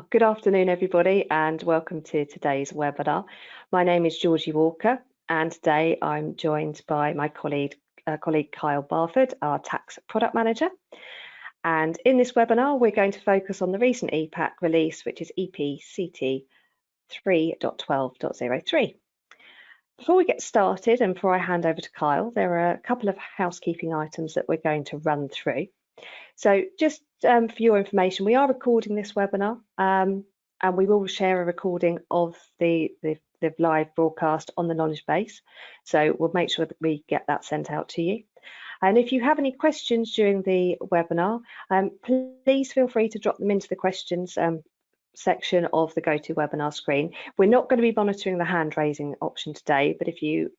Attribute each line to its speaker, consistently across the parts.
Speaker 1: Good afternoon, everybody, and welcome to today's webinar. My name is Georgie Walker, and today I'm joined by my colleague Kyle Barford, our Tax Product Manager. And in this webinar, we're going to focus on the recent epack release, which is epCT3.12.03. Before we get started, and before I hand over to Kyle, there are a couple of housekeeping items that we're going to run through. So just for your information, we are recording this webinar and we will share a recording of the live broadcast on the knowledge base. So we'll make sure that we get that sent out to you. And if you have any questions during the webinar, please feel free to drop them into the questions section of the GoToWebinar screen. We're not going to be monitoring the hand raising option today, but if you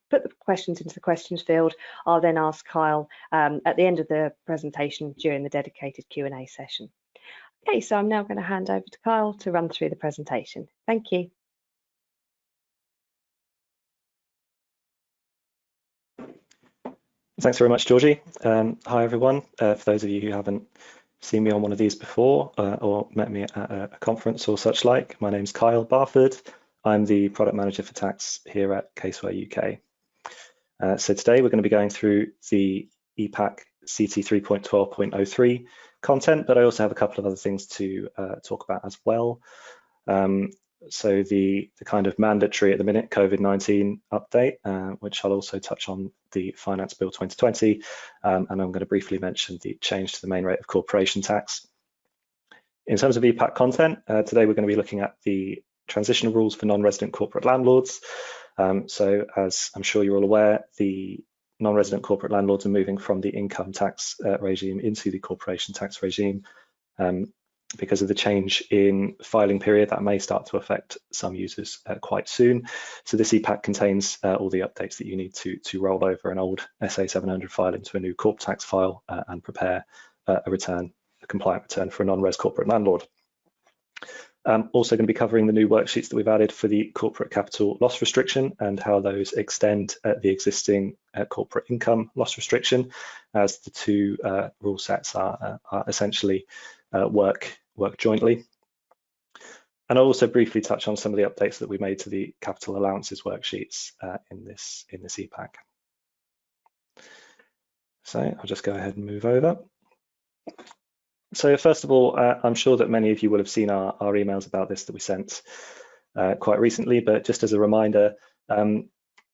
Speaker 1: put the questions into the questions field, I'll then ask Kyle at the end of the presentation during the dedicated Q&A session. Okay, so I'm now going to hand over to Kyle to run through the presentation. Thank you.
Speaker 2: Thanks very much, Georgie. Hi, everyone. For those of you who haven't seen me on one of these before or met me at a conference or such like, my name's Kyle Barford. I'm the product manager for tax here at CaseWare UK. So today we're going to be going through the epack CT3.12.03 content, but I also have a couple of other things to talk about as well. So the kind of mandatory at the minute COVID-19 update, which I'll also touch on the Finance Bill 2020, and I'm going to briefly mention the change to the main rate of corporation tax. In terms of epack content, today we're going to be looking at the transitional rules for non-resident corporate landlords. So as I'm sure you're all aware, the non-resident corporate landlords are moving from the income tax regime into the corporation tax regime. Because of the change in filing period, that may start to affect some users quite soon. So this epack contains all the updates that you need to roll over an old SA700 file into a new corp tax file and prepare a compliant return for a non-res corporate landlord. Also going to be covering the new worksheets that we've added for the corporate capital loss restriction and how those extend the existing corporate income loss restriction, as the two rule sets are essentially work jointly. And I'll also briefly touch on some of the updates that we made to the capital allowances worksheets in this epack. So I'll just go ahead and move over. So first of all, I'm sure that many of you will have seen our emails about this that we sent quite recently, but just as a reminder,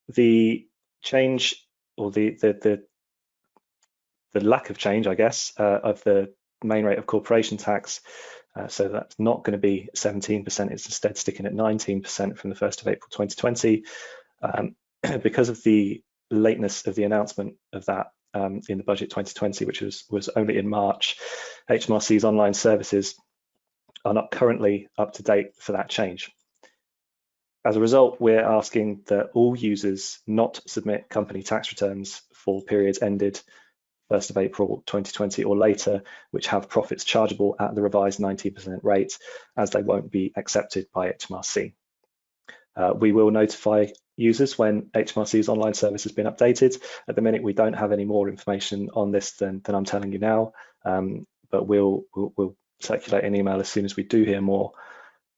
Speaker 2: the change or the lack of change, I guess, of the main rate of corporation tax, so that's not going to be 17%, it's instead sticking at 19% from the 1st of April 2020. Because of the lateness of the announcement of that in the budget 2020, which was only in March, HMRC's online services are not currently up to date for that change. As a result, we're asking that all users not submit company tax returns for periods ended 1st of April 2020 or later, which have profits chargeable at the revised 19% rate, as they won't be accepted by HMRC. We will notify users when HMRC's online service has been updated. At the minute, we don't have any more information on this than I'm telling you now, but we'll circulate an email as soon as we do hear more.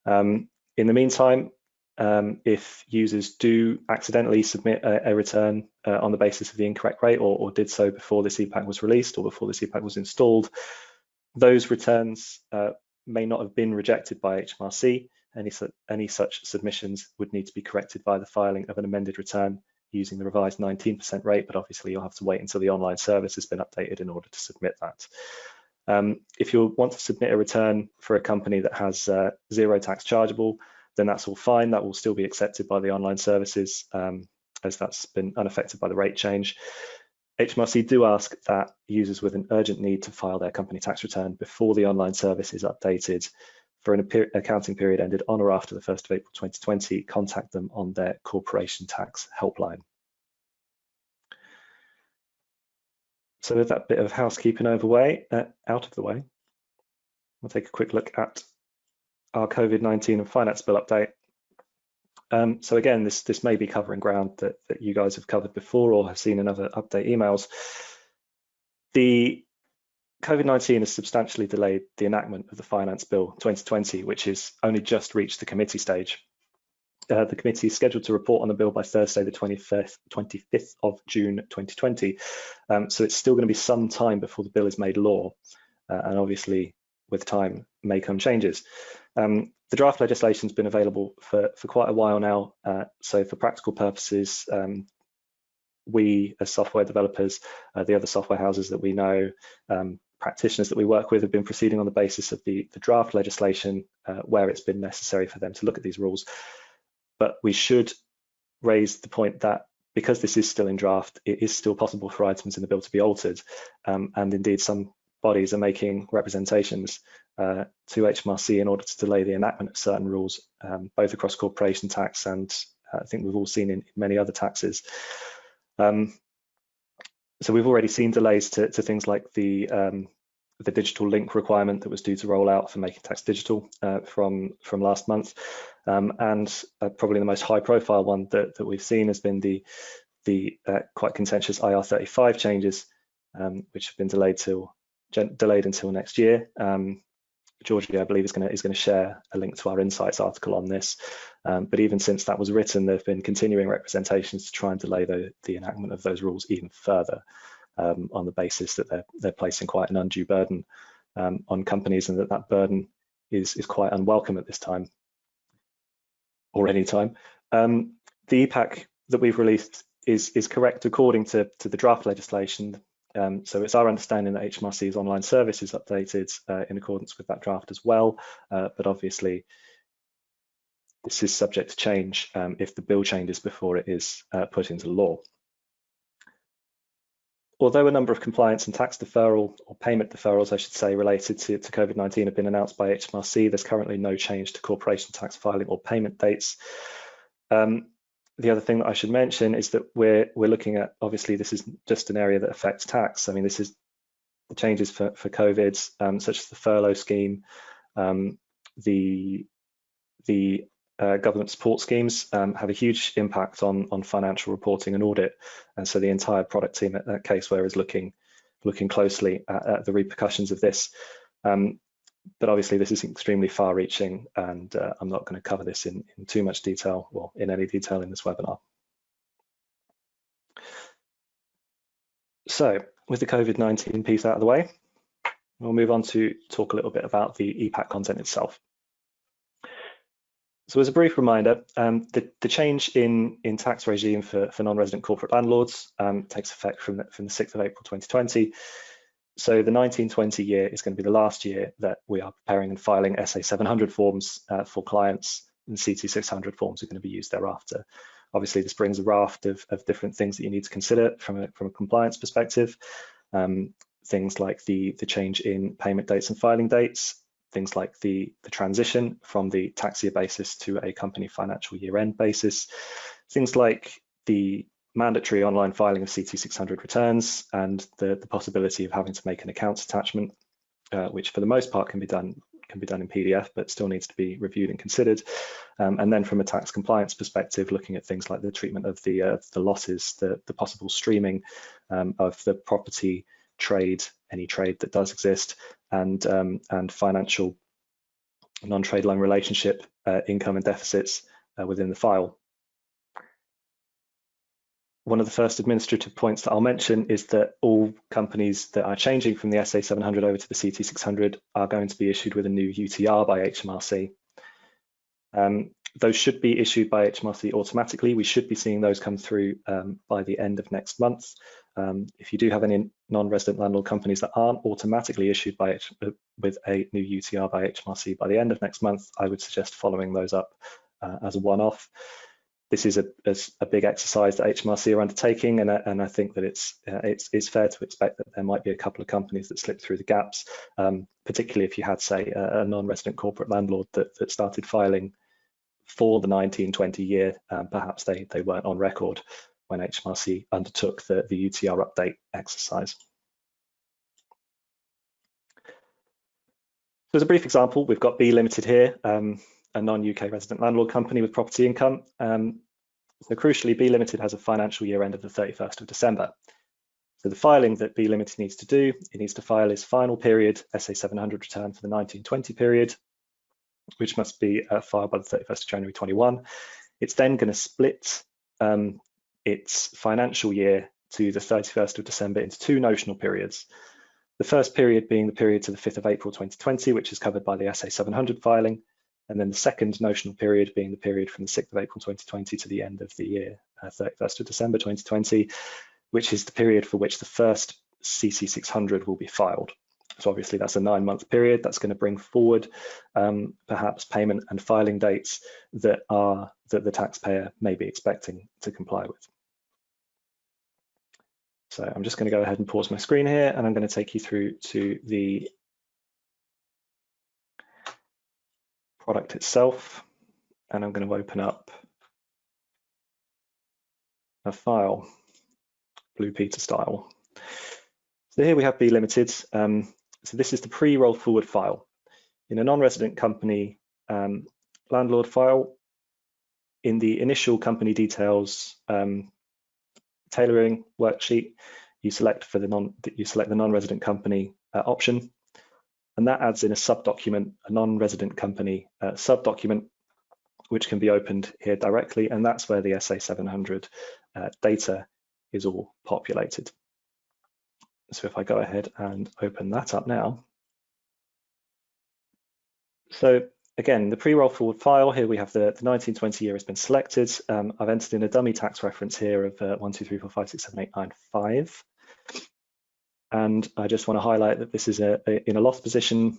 Speaker 2: In the meantime, if users do accidentally submit a return on the basis of the incorrect rate or did so before this epack was released or before this epack was installed, those returns may not have been rejected by HMRC. Any such submissions would need to be corrected by the filing of an amended return using the revised 19% rate, but obviously you'll have to wait until the online service has been updated in order to submit that. If you want to submit a return for a company that has zero tax chargeable, then that's all fine. That will still be accepted by the online services as that's been unaffected by the rate change. HMRC do ask that users with an urgent need to file their company tax return before the online service is updated for an accounting period ended on or after the 1st of April 2020, contact them on their corporation tax helpline. So with that bit of housekeeping out of the way, we'll take a quick look at our COVID-19 and finance bill update. So again, this may be covering ground that you guys have covered before or have seen in other update emails. The COVID-19 has substantially delayed the enactment of the Finance Bill 2020, which has only just reached the committee stage. The committee is scheduled to report on the bill by Thursday, the 25th of June 2020. So it's still going to be some time before the bill is made law. And obviously, with time may come changes. The draft legislation has been available for quite a while now. So for practical purposes, we as software developers, the other software houses that we know, practitioners that we work with have been proceeding on the basis of the draft legislation where it's been necessary for them to look at these rules. But we should raise the point that because this is still in draft, it is still possible for items in the bill to be altered. And indeed, some bodies are making representations to HMRC in order to delay the enactment of certain rules, both across corporation tax and I think we've all seen in many other taxes. So we've already seen delays to things like the digital link requirement that was due to roll out for Making Tax Digital from last month, and probably the most high-profile one that we've seen has been the quite contentious IR35 changes, which have been delayed until next year. Georgia, I believe, is going to share a link to our Insights article on this. But even since that was written, there have been continuing representations to try and delay the enactment of those rules even further, on the basis that they're placing quite an undue burden on companies, and that burden is quite unwelcome at this time or any time. The epack that we've released is correct according to the draft legislation. So it's our understanding that HMRC's online service is updated in accordance with that draft as well, but obviously this is subject to change if the bill changes before it is put into law. Although a number of compliance and tax deferral, or payment deferrals, I should say, related to COVID-19 have been announced by HMRC, there's currently no change to corporation tax filing or payment dates. The other thing that I should mention is that we're looking at, obviously, this is just an area that affects tax. I mean, this is the changes for COVID, such as the furlough scheme, the government support schemes have a huge impact on financial reporting and audit, and so the entire product team at CaseWare is looking closely at the repercussions of this. But obviously this is extremely far-reaching, and I'm not going to cover this in too much detail, well, in any detail in this webinar. So with the COVID-19 piece out of the way, we'll move on to talk a little bit about the epack content itself. So as a brief reminder, the change in tax regime for non-resident corporate landlords takes effect from the 6th of April 2020. So the 1920 year is going to be the last year that we are preparing and filing SA 700 forms for clients, and CT 600 forms are going to be used thereafter. Obviously, this brings a raft of different things that you need to consider from a compliance perspective. Things like the change in payment dates and filing dates, things like the transition from the tax year basis to a company financial year end basis, things like the mandatory online filing of CT 600 returns and the possibility of having to make an accounts attachment, which for the most part can be done in PDF, but still needs to be reviewed and considered. And then from a tax compliance perspective, looking at things like the treatment of the losses, the possible streaming of the property trade, any trade that does exist, and financial non-trade loan relationship income and deficits within the file. One of the first administrative points that I'll mention is that all companies that are changing from the SA 700 over to the CT 600 are going to be issued with a new UTR by HMRC. Those should be issued by HMRC automatically. We should be seeing those come through by the end of next month. If you do have any non-resident landlord companies that aren't automatically issued with a new UTR by HMRC by the end of next month, I would suggest following those up as a one-off. This is a big exercise that HMRC are undertaking, and I think that it's fair to expect that there might be a couple of companies that slip through the gaps, particularly if you had, say, a non-resident corporate landlord that started filing for the 1920 year. Perhaps they weren't on record when HMRC undertook the UTR update exercise. So as a brief example, we've got B Limited here, a non-UK resident landlord company with property income. So crucially, B Limited has a financial year end of the 31st of December. So the filing that B Limited needs to do, it needs to file its final period SA 700 return for the 1920 period, which must be filed by the 31st of January 21. It's then going to split its financial year to the 31st of December into two notional periods. The first period being the period to the 5th of April 2020, which is covered by the SA 700 filing, and then the second notional period being the period from the 6th of April 2020 to the end of the year, 31st of December 2020, which is the period for which the first CC 600 will be filed. So obviously that's a 9-month period. That's going to bring forward perhaps payment and filing dates that the taxpayer may be expecting to comply with. So I'm just going to go ahead and pause my screen here, and I'm going to take you through to the product itself, and I'm going to open up a file, Blue Peter style. So here we have B Limited. So this is the pre-roll forward file. In a non-resident company landlord file, in the initial company details tailoring worksheet, you select the non-resident company option, and that adds in a subdocument, a non-resident company subdocument, which can be opened here directly, and that's where the SA 700 data is all populated. So if I go ahead and open that up now. So again, the pre-roll forward file, here we have the 1920 year has been selected. I've entered in a dummy tax reference here of 1, 2, 3, 4, 5, 6, 7, 8, 9, 5. And I just want to highlight that this is in a loss position.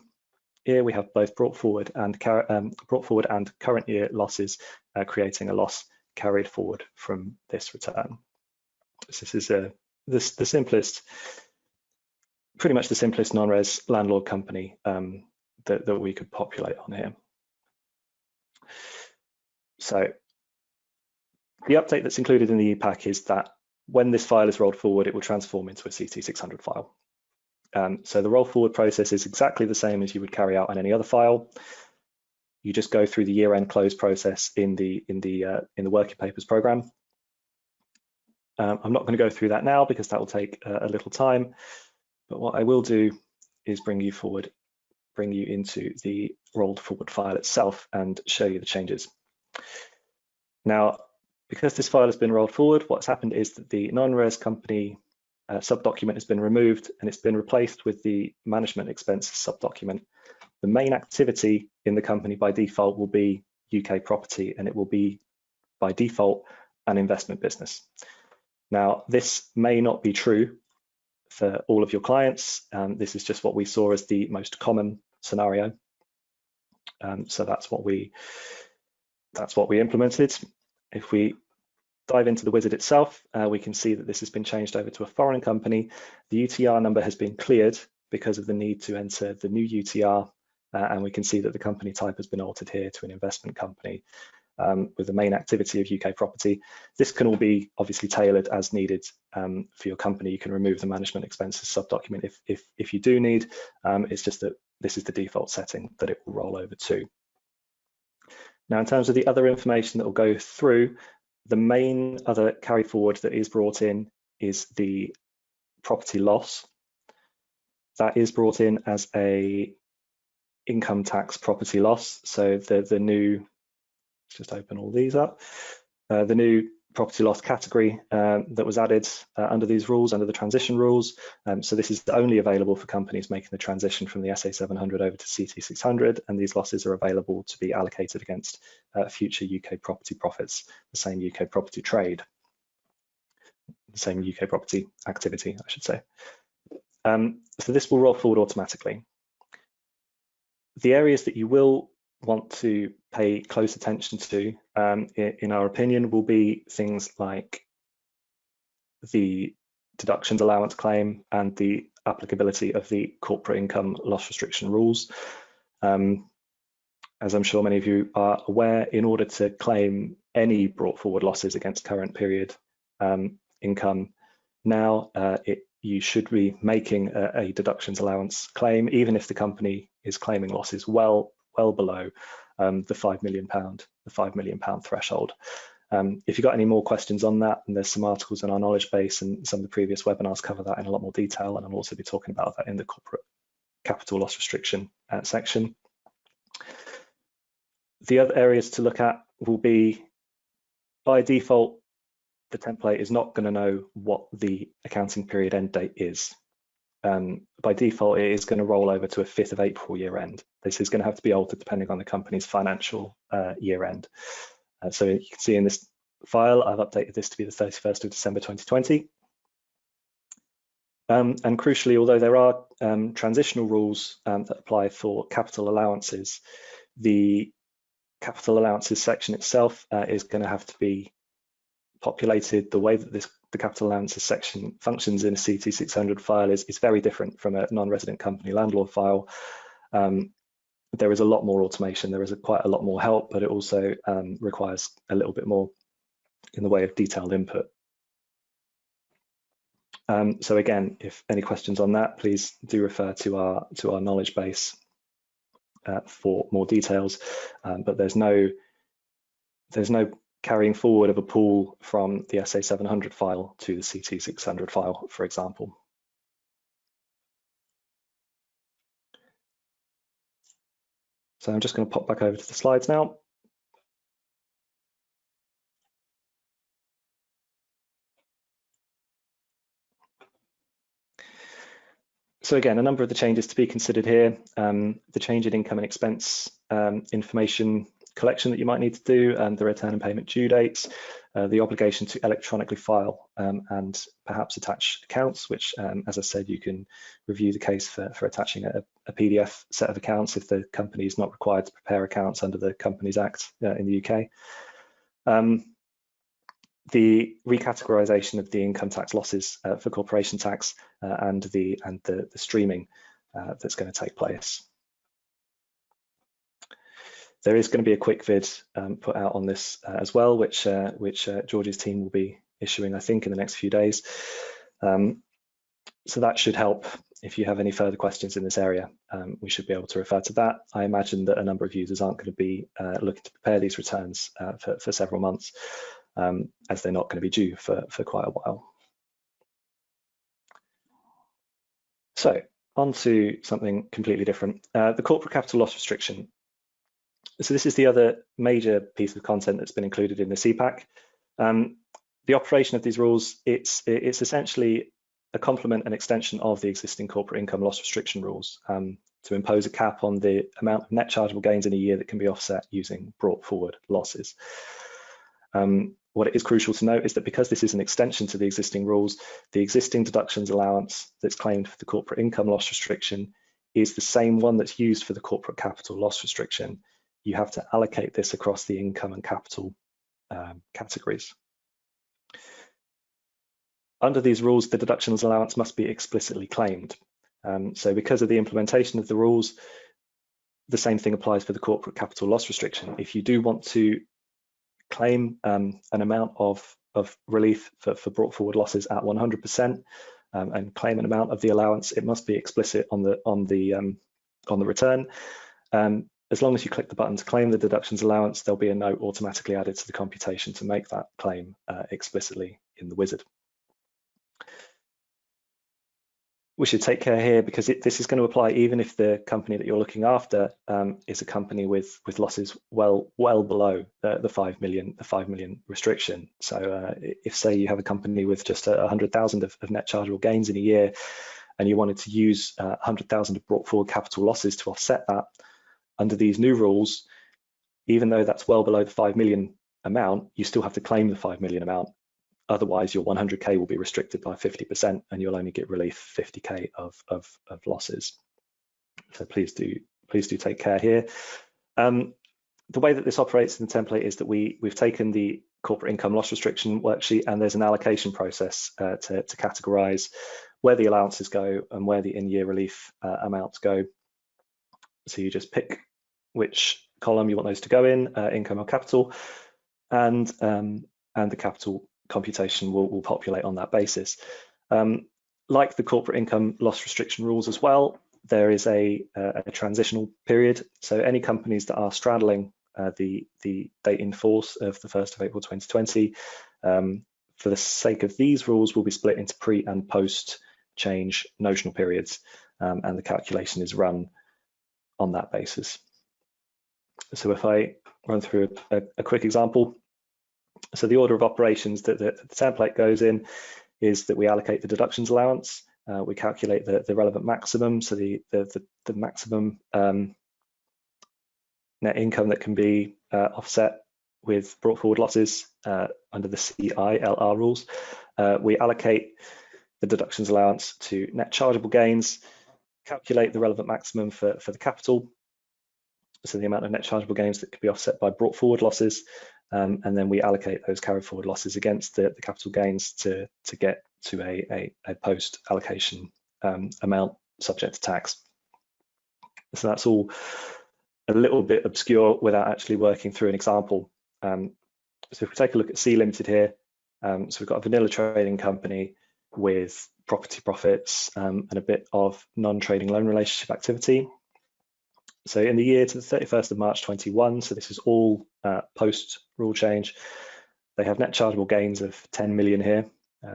Speaker 2: Here we have both brought forward and current year losses, creating a loss carried forward from this return. So this is the simplest, pretty much the simplest non-res landlord company that we could populate on here. So the update that's included in the epack is that when this file is rolled forward, it will transform into a CT600 file. So the roll forward process is exactly the same as you would carry out on any other file. You just go through the year-end close process in the working papers program. I'm not going to go through that now because that will take a little time. But what I will do is bring you into the rolled forward file itself and show you the changes. Now, because this file has been rolled forward, what's happened is that the non-res company subdocument has been removed and it's been replaced with the management expenses subdocument. The main activity in the company by default will be UK property, and it will be by default an investment business. Now, this may not be true for all of your clients. This is just what we saw as the most common scenario. So that's what we implemented. If we dive into the wizard itself, we can see that this has been changed over to a foreign company. The UTR number has been cleared because of the need to enter the new UTR, and we can see that the company type has been altered here to an investment company with the main activity of UK property. This can all be obviously tailored as needed for your company. You can remove the management expenses subdocument if you do need. It's just that this is the default setting that it will roll over to. Now, in terms of the other information that will go through, the main other carry forward that is brought in is the property loss. That is brought in as a income tax property loss. So the new, let's just open all these up. The new property loss category that was added under these rules, under the transition rules. So this is only available for companies making the transition from the SA 700 over to CT 600, and these losses are available to be allocated against future UK property profits, the same UK property trade, the same UK property activity, I should say. So this will roll forward automatically. The areas that you will want to pay close attention to, in our opinion, will be things like the deductions allowance claim and the applicability of the corporate income loss restriction rules. As I'm sure many of you are aware, in order to claim any brought forward losses against current period income, now you should be making a deductions allowance claim, even if the company is claiming losses well below the £5 million threshold. If you've got any more questions on that, and there's some articles in our knowledge base, and some of the previous webinars cover that in a lot more detail, and I'll also be talking about that in the corporate capital loss restriction section. The other areas to look at will be, by default, the template is not going to know what the accounting period end date is. By default, it is going to roll over to a 5th of April year end. This is going to have to be altered depending on the company's financial year end. So you can see in this file, I've updated this to be the 31st of December 2020. And crucially, although there are transitional rules that apply for capital allowances, the capital allowances section itself is going to have to be populated. The way that the capital allowances section functions in a CT600 file is very different from a non-resident company landlord file. There is a lot more automation, there is quite a lot more help, but it also requires a little bit more in the way of detailed input. So again, if any questions on that, please do refer to our knowledge base for more details. But there's no carrying forward of a pool from the SA700 file to the CT600 file, for example. So I'm just going to pop back over to the slides now. So again, a number of the changes to be considered here. The change in income and expense information collection that you might need to do, and the return and payment due dates, the obligation to electronically file and perhaps attach accounts, which, as I said, you can review the case for attaching a PDF set of accounts if the company is not required to prepare accounts under the Companies Act in the UK. The recategorization of the income tax losses for corporation tax and the streaming that's going to take place. There is going to be a quick vid put out on this as well, which George's team will be issuing, I think, in the next few days. So that should help. If you have any further questions in this area, we should be able to refer to that. I imagine that a number of users aren't going to be looking to prepare these returns for several months, as they're not going to be due for quite a while. So on to something completely different, the corporate capital loss restriction. So this is the other major piece of content that's been included in the epack. The operation of these rules, it's essentially a complement and extension of the existing corporate income loss restriction rules to impose a cap on the amount of net chargeable gains in a year that can be offset using brought forward losses. What it is crucial to note is that because this is an extension to the existing rules, the existing deductions allowance that's claimed for the corporate income loss restriction is the same one that's used for the corporate capital loss restriction. You have to allocate this across the income and capital categories. Under these rules, the deductions allowance must be explicitly claimed. So because of the implementation of the rules, the same thing applies for the corporate capital loss restriction. If you do want to claim an amount of relief for brought forward losses at 100% and claim an amount of the allowance, it must be explicit on the return. As long as you click the button to claim the deductions allowance, there'll be a note automatically added to the computation to make that claim explicitly in the wizard. We should take care here because this is going to apply even if the company that you're looking after is a company with losses well below the 5 million restriction. So if, say, you have a company with just 100,000 of net chargeable gains in a year, and you wanted to use 100,000 of brought forward capital losses to offset that, under these new rules, even though that's well below the 5 million amount, you still have to claim the 5 million amount. Otherwise, your 100K will be restricted by 50%, and you'll only get relief 50K of losses. So please do take care here. The way that this operates in the template is that we've taken the corporate income loss restriction worksheet, and there's an allocation process to categorize where the allowances go and where the in-year relief amounts go. So you just pick which column you want those to go in, income or capital, and the capital computation will populate on that basis. Like the corporate income loss restriction rules as well, there is a transitional period. So any companies that are straddling the date in force of the 1st of April 2020. For the sake of these rules, will be split into pre and post change notional periods, and the calculation is run on that basis. So if I run through a quick example, so the order of operations that the template goes in is that we allocate the deductions allowance, we calculate the relevant maximum, so the maximum net income that can be offset with brought forward losses under the CILR rules. We allocate the deductions allowance to net chargeable gains, calculate the relevant maximum for the capital, so the amount of net chargeable gains that could be offset by brought forward losses, and then we allocate those carried forward losses against the capital gains to get to a post allocation amount subject to tax. So that's all a little bit obscure without actually working through an example. So if we take a look at C Limited here, so we've got a vanilla trading company with property profits and a bit of non-trading loan relationship activity. So in the year to the 31st of March 21, so this is all post rule change, they have net chargeable gains of 10 million here.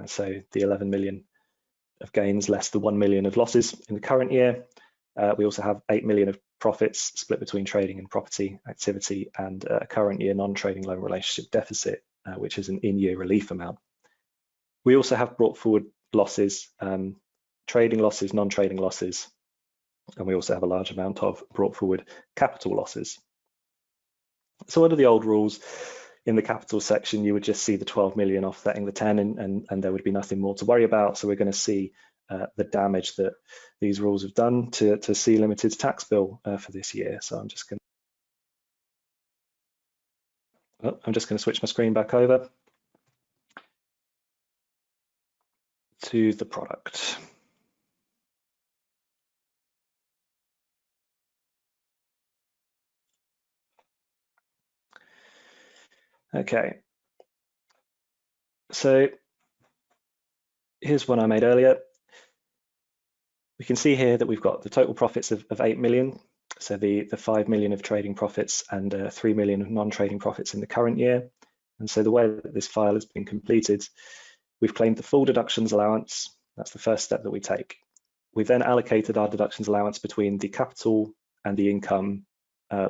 Speaker 2: So the 11 million of gains less the 1 million of losses in the current year. We also have 8 million of profits split between trading and property activity, and a current year non-trading loan relationship deficit, which is an in-year relief amount. We also have brought forward losses, trading losses, non-trading losses, and we also have a large amount of brought forward capital losses. So under the old rules, in the capital section, you would just see the 12 million offsetting the 10, and there would be nothing more to worry about. So we're going to see the damage that these rules have done to C Limited's tax bill for this year. So I'm just going to switch my screen back over to the product. Okay, so here's one I made earlier. We can see here that we've got the total profits of 8 million. So the 5 million of trading profits and 3 million of non-trading profits in the current year. And so the way that this file has been completed, we've claimed the full deductions allowance. That's the first step that we take. We've then allocated our deductions allowance between the capital and the income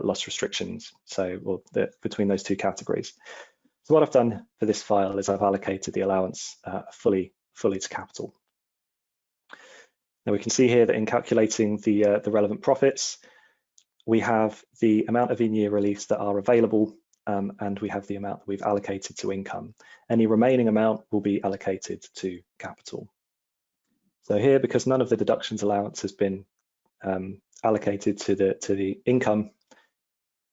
Speaker 2: loss restrictions, so between those two categories. So what I've done for this file is I've allocated the allowance fully to capital. Now we can see here that in calculating the relevant profits, we have the amount of in-year reliefs that are available, and we have the amount that we've allocated to income. Any remaining amount will be allocated to capital. So here, because none of the deductions allowance has been allocated to the income,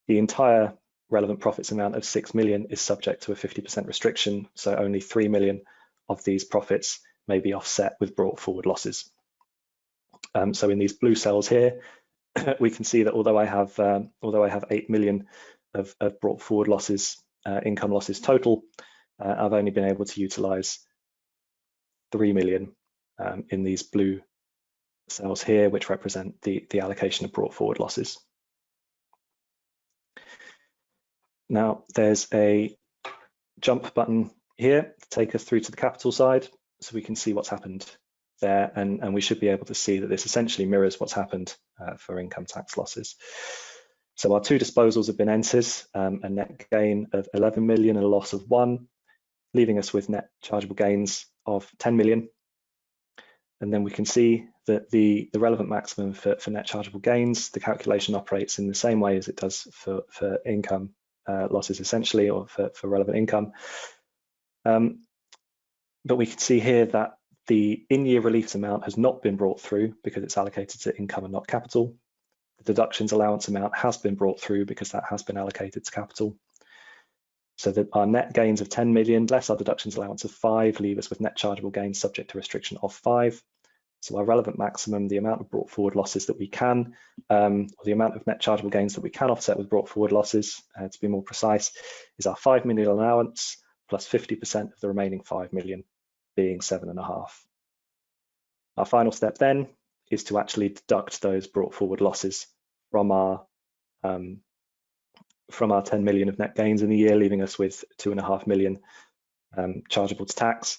Speaker 2: the entire relevant profits amount of 6 million is subject to a 50% restriction, so only 3 million of these profits may be offset with brought forward losses. So in these blue cells here, we can see that although I have 8 million of brought forward losses, income losses total, I've only been able to utilize 3 million in these blue cells here, which represent the allocation of brought forward losses. Now there's a jump button here to take us through to the capital side, so we can see what's happened there, and we should be able to see that this essentially mirrors what's happened for income tax losses. So our two disposals have been entered, a net gain of 11 million and a loss of 1, leaving us with net chargeable gains of 10 million. And then we can see that the relevant maximum for net chargeable gains, the calculation operates in the same way as it does for income losses essentially, or for relevant income. But we can see here that the in-year reliefs amount has not been brought through because it's allocated to income and not capital. The deductions allowance amount has been brought through because that has been allocated to capital. So that our net gains of 10 million less our deductions allowance of 5 leave us with net chargeable gains subject to restriction of 5. So our relevant maximum, the amount of brought forward losses that we can, or the amount of net chargeable gains that we can offset with brought forward losses, to be more precise, is our 5 million allowance plus 50% of the remaining 5 million, being 7.5. Our final step then is to actually deduct those brought forward losses from our from our 10 million of net gains in the year, leaving us with 2.5 million chargeable to tax.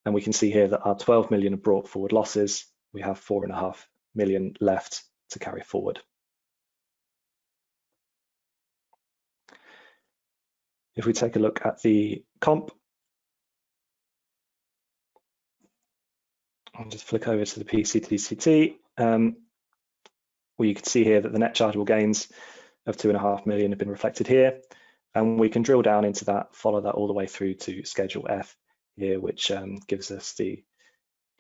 Speaker 2: And we can see here that our 12 million of brought forward losses, we have 4.5 million left to carry forward. If we take a look at the comp, I'll just flick over to the PCTCT, where you can see here that the net chargeable gains of 2.5 million have been reflected here. And we can drill down into that, follow that all the way through to Schedule F here, which gives us the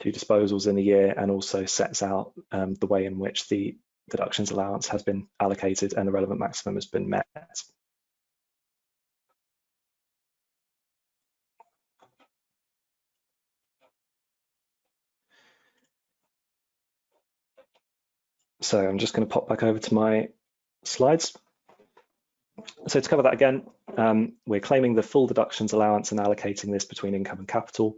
Speaker 2: 2 disposals in the year and also sets out the way in which the deductions allowance has been allocated and the relevant maximum has been met. So I'm just going to pop back over to my slides. So to cover that again, we're claiming the full deductions allowance and allocating this between income and capital.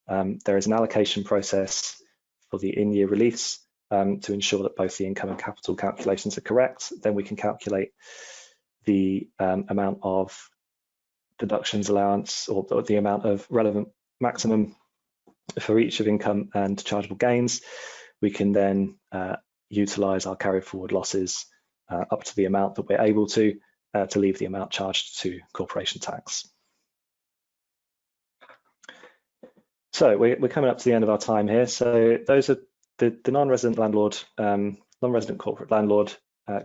Speaker 2: There is an allocation process for the in-year release to ensure that both the income and capital calculations are correct. Then we can calculate the amount of deductions allowance or the amount of relevant maximum for each of income and chargeable gains. We can then utilize our carry forward losses up to the amount that we're able to leave the amount charged to corporation tax. So we're coming up to the end of our time here. So those are the non-resident landlord, non-resident corporate landlord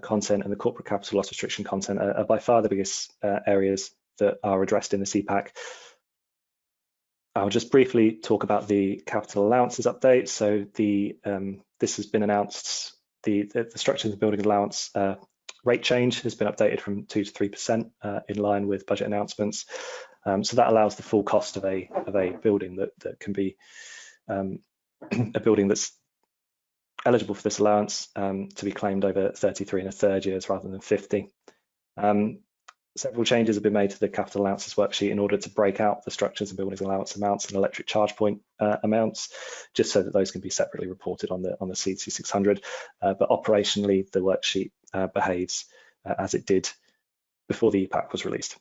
Speaker 2: content and the corporate capital loss restriction content are by far the biggest areas that are addressed in the CPAC. I'll just briefly talk about the capital allowances update. So this has been announced, the structures and building allowance rate change has been updated from 2 to 3% in line with budget announcements. So that allows the full cost of a building that can be a building that's eligible for this allowance to be claimed over 33 1/3 years rather than 50. Several changes have been made to the capital allowances worksheet in order to break out the structures and buildings allowance amounts and electric charge point amounts, just so that those can be separately reported on the C2600. But operationally, the worksheet behaves as it did before the epack was released.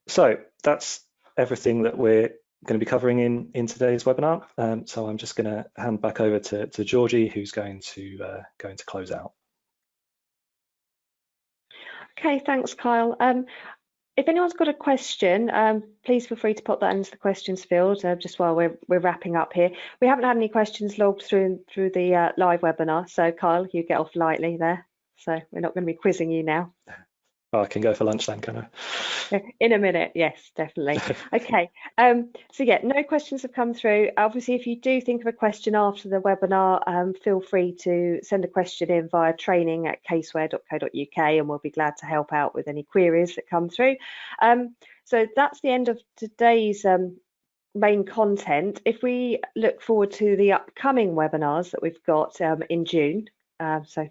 Speaker 2: So that's everything that we're going to be covering in today's webinar. So I'm just going to hand back over to Georgie, who's going to close out.
Speaker 1: Okay, thanks, Kyle. If anyone's got a question, please feel free to pop that into the questions field just while we're wrapping up here. We haven't had any questions logged through the live webinar, so Kyle, you get off lightly there. So we're not going to be quizzing you now.
Speaker 2: Oh, I can go for lunch then, can I?
Speaker 1: In a minute, yes, definitely. Okay, so yeah, no questions have come through. Obviously, if you do think of a question after the webinar, feel free to send a question in via training@caseware.co.uk and we'll be glad to help out with any queries that come through. So that's the end of today's main content. If we look forward to the upcoming webinars that we've got in June, so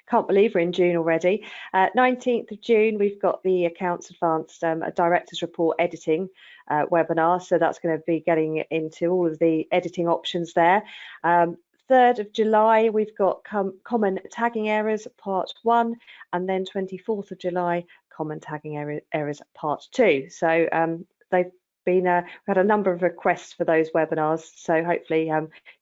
Speaker 1: can't believe we're in June already. 19th of June, we've got the Accounts Advanced a Director's Report editing webinar. So that's going to be getting into all of the editing options there. 3rd of July, we've got Common Tagging Errors Part 1, and then 24th of July, Common Tagging Errors Part 2. So they've been we had a number of requests for those webinars, so hopefully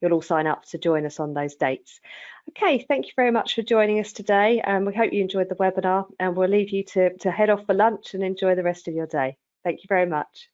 Speaker 1: you'll all sign up to join us on those dates. Okay, thank you very much for joining us today. We hope you enjoyed the webinar, and we'll leave you to head off for lunch and enjoy the rest of your day. Thank you very much.